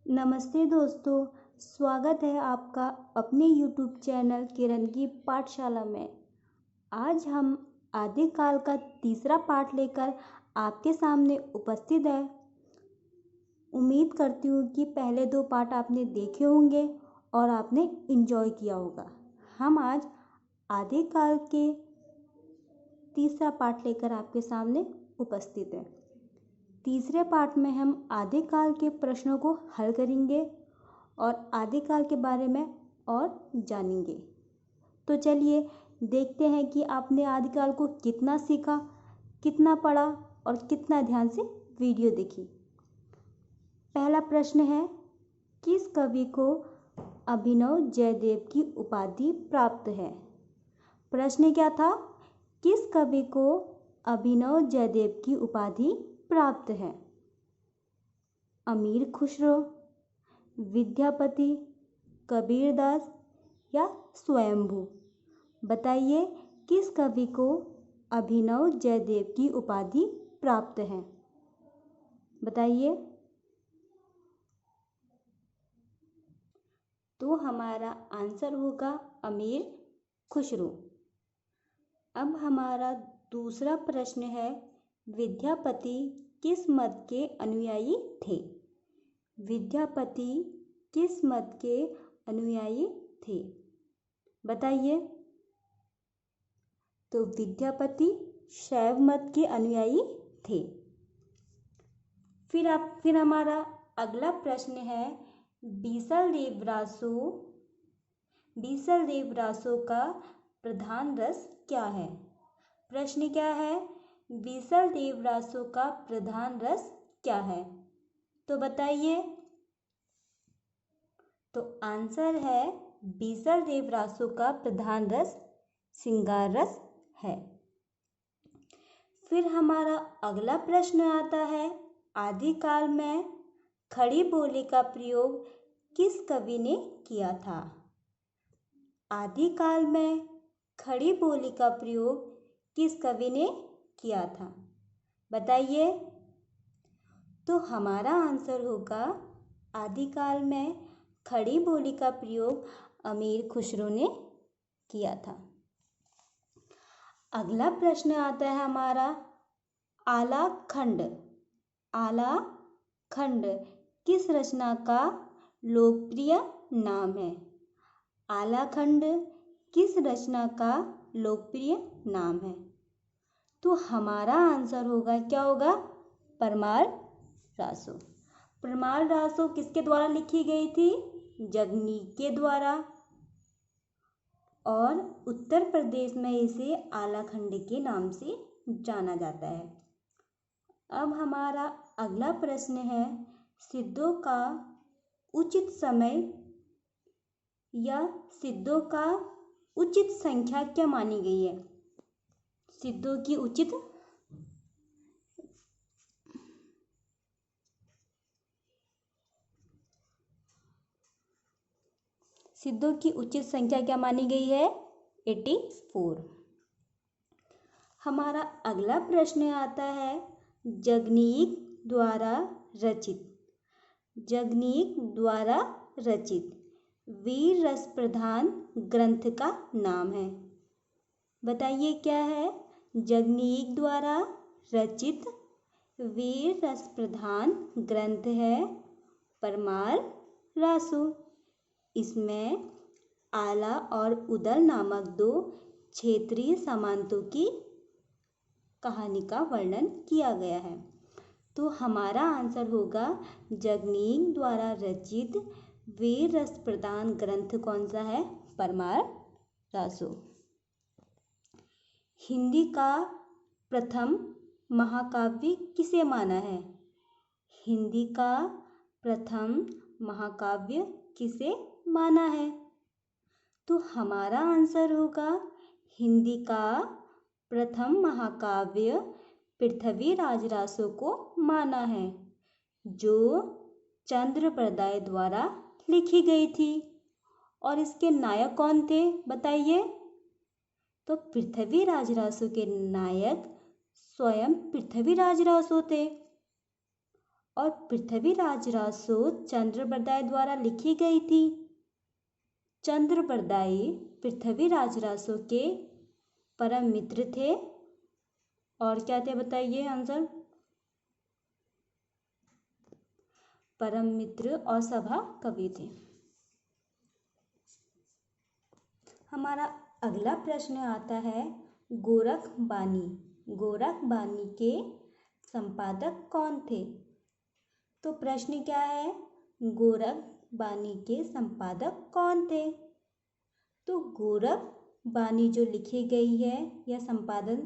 नमस्ते दोस्तों, स्वागत है आपका अपने YouTube चैनल किरण की पाठशाला में। आज हम आदिकाल का तीसरा पाठ लेकर आपके सामने उपस्थित है। उम्मीद करती हूँ कि पहले दो पाठ आपने देखे होंगे और आपने एंजॉय किया होगा। हम आज आदिकाल के तीसरा पाठ लेकर आपके सामने उपस्थित हैं। तीसरे पाठ में हम आदिकाल के प्रश्नों को हल करेंगे और आदिकाल के बारे में और जानेंगे। तो चलिए देखते हैं कि आपने आदिकाल को कितना सीखा, कितना पढ़ा और कितना ध्यान से वीडियो देखी। पहला प्रश्न है, किस कवि को अभिनव जयदेव की उपाधि प्राप्त है? प्रश्न क्या था? किस कवि को अभिनव जयदेव की उपाधि प्राप्त है? अमीर खुसरो, विद्यापति, कबीरदास या स्वयंभू? बताइए, किस कवि को अभिनव जयदेव की उपाधि प्राप्त है? बताइए। तो हमारा आंसर होगा अमीर खुसरो। अब हमारा दूसरा प्रश्न है, विद्यापति किस मत के अनुयायी थे? विद्यापति किस मत के अनुयायी थे? बताइए। तो विद्यापति शैव मत के अनुयायी थे। फिर हमारा अगला प्रश्न है, बीसलदेव रासो का प्रधान रस क्या है? प्रश्न क्या है? बीसलदेव रासो का प्रधान रस क्या है? तो बताइए। तो आंसर है, बीसलदेव रासो का प्रधान रस श्रृंगार रस है। फिर हमारा अगला प्रश्न आता है, आदिकाल में खड़ी बोली का प्रयोग किस कवि ने किया था? आदिकाल में खड़ी बोली का प्रयोग किस कवि ने किया था? बताइए। तो हमारा आंसर होगा, आदिकाल में खड़ी बोली का प्रयोग अमीर खुसरो ने किया था। अगला प्रश्न आता है हमारा, आलाखंड किस रचना का लोकप्रिय नाम है? आलाखंड किस रचना का लोकप्रिय नाम है? तो हमारा आंसर होगा, क्या होगा? परमार रासो। परमार रासो किसके द्वारा लिखी गई थी? जगनीक के द्वारा, और उत्तर प्रदेश में इसे आलाखंड के नाम से जाना जाता है। अब हमारा अगला प्रश्न है, सिद्धों का उचित समय या सिद्धों का उचित संख्या क्या मानी गई है? सिद्धों की उचित संख्या क्या मानी गई है? 84। हमारा अगला प्रश्न आता है, जगनीक द्वारा रचित वीर रस प्रधान ग्रंथ का नाम है? बताइए क्या है? जगनीक द्वारा रचित वीर रस प्रधान ग्रंथ है परमार रासो। इसमें आला और उदल नामक दो क्षेत्रीय सामंतों की कहानी का वर्णन किया गया है। तो हमारा आंसर होगा, जगनीक द्वारा रचित वीर रस प्रधान ग्रंथ कौन सा है? परमार रासो। हिंदी का प्रथम महाकाव्य किसे माना है? हिंदी का प्रथम महाकाव्य किसे माना है? तो हमारा आंसर होगा, हिंदी का प्रथम महाकाव्य पृथ्वीराज रासो को माना है, जो चंद्रप्रदाय द्वारा लिखी गई थी। और इसके नायक कौन थे? बताइए। तो पृथ्वीराज रासो के नायक स्वयं पृथ्वीराज रासो थे। और पृथ्वीराज रासो चंद्रबरदाई द्वारा लिखी गई थी। चंद्रबरदाई पृथ्वीराज रासो के परम मित्र थे और क्या थे बताइए आंसर। परम मित्र और सभा कवि थे। हमारा अगला प्रश्न आता है गोरखबानी। गोरखबानी के संपादक कौन थे? तो प्रश्न क्या है, गोरखबानी के संपादक कौन थे? तो गोरखबानी जो लिखी गई है यह संपादन,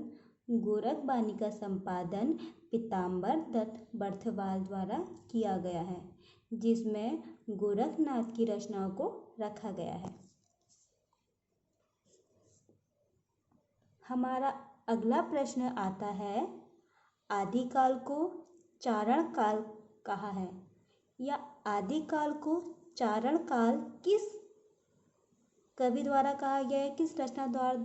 गोरखबानी का संपादन पीताम्बर दत्त बर्थवाल द्वारा किया गया है, जिसमें गोरखनाथ की रचनाओं को रखा गया है। हमारा अगला प्रश्न आता है आदिकाल को चारण काल कहा है, या आदिकाल को चारण काल किस कवि द्वारा कहा गया है, किस रचनाकार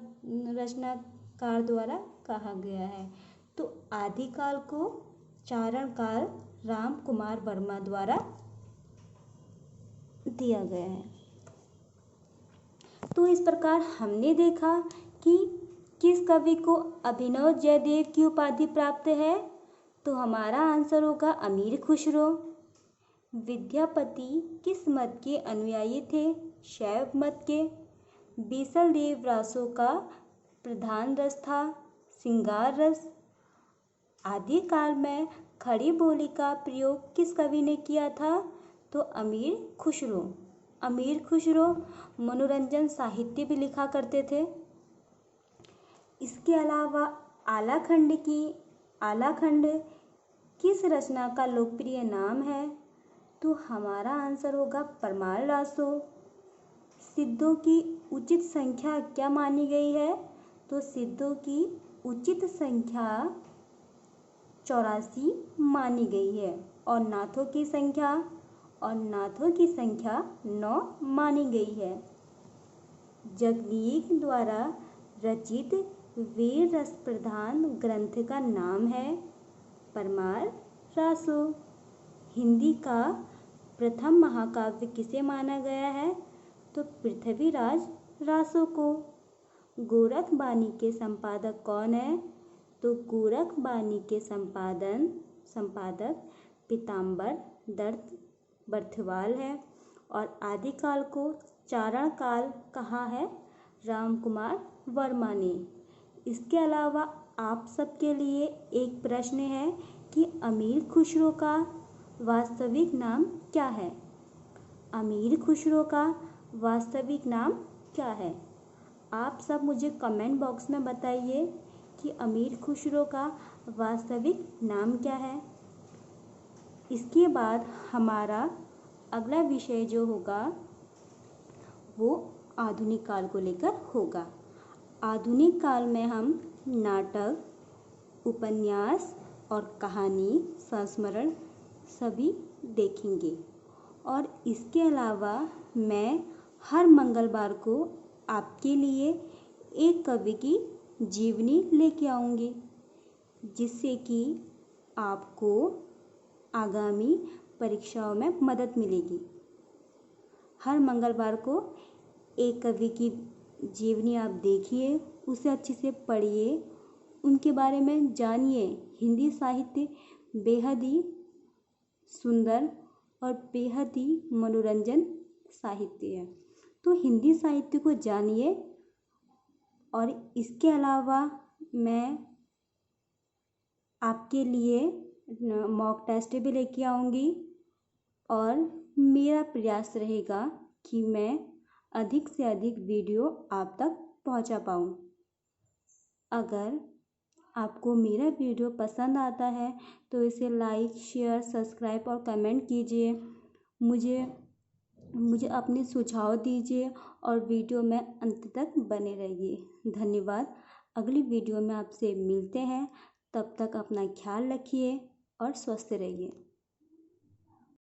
द्वारा कहा गया है? तो आदिकाल को चारण काल राम कुमार वर्मा द्वारा दिया गया है। तो इस प्रकार हमने देखा कि किस कवि को अभिनव जयदेव की उपाधि प्राप्त है। तो हमारा आंसर होगा अमीर खुसरो। विद्यापति किस मत के अनुयायी थे? शैव मत के। बीसलदेव रासो का प्रधान रस था श्रृंगार रस। आदिकाल में खड़ी बोली का प्रयोग किस कवि ने किया था? तो अमीर खुसरो। अमीर खुसरो मनोरंजन साहित्य भी लिखा करते थे। इसके अलावा आलाखंड किस रचना का लोकप्रिय नाम है? तो हमारा आंसर होगा परमाल रासो। सिद्धों की उचित संख्या क्या मानी गई है? तो सिद्धों की उचित संख्या 84 मानी गई है और नाथों की संख्या 9 मानी गई है। जगनीक द्वारा रचित वीर रस प्रधान ग्रंथ का नाम है परमाल रासो। हिंदी का प्रथम महाकाव्य किसे माना गया है? तो पृथ्वीराज रासो को। गोरखबानी के संपादक कौन है? तो गोरखबानी के संपादक पीताम्बर दत्त बर्थवाल है और आदिकाल को चारण काल कहा है राम कुमार वर्मा ने। इसके अलावा आप सबके लिए एक प्रश्न है कि अमीर खुसरो का वास्तविक नाम क्या है? अमीर खुसरो का वास्तविक नाम क्या है? आप सब मुझे कमेंट बॉक्स में बताइए कि अमीर खुसरो का वास्तविक नाम क्या है। इसके बाद हमारा अगला विषय जो होगा वो आधुनिक काल को लेकर होगा। आधुनिक काल में हम नाटक, उपन्यास और कहानी, संस्मरण सभी देखेंगे। और इसके अलावा मैं हर मंगलवार को आपके लिए एक कवि की जीवनी लेके आऊँगी, जिससे कि आपको आगामी परीक्षाओं में मदद मिलेगी। हर मंगलवार को एक कवि की जीवनी आप देखिए, उसे अच्छे से पढ़िए, उनके बारे में जानिए। हिंदी साहित्य बेहद ही सुंदर और बेहद ही मनोरंजन साहित्य है, तो हिंदी साहित्य को जानिए। और इसके अलावा मैं आपके लिए मॉक टेस्ट भी लेके आऊँगी और मेरा प्रयास रहेगा कि मैं अधिक से अधिक वीडियो आप तक पहुंचा पाऊँ। अगर आपको मेरा वीडियो पसंद आता है तो इसे लाइक, शेयर, सब्सक्राइब और कमेंट कीजिए। मुझे अपने सुझाव दीजिए और वीडियो में अंत तक बने रहिए। धन्यवाद। अगली वीडियो में आपसे मिलते हैं, तब तक अपना ख्याल रखिए और स्वस्थ रहिए।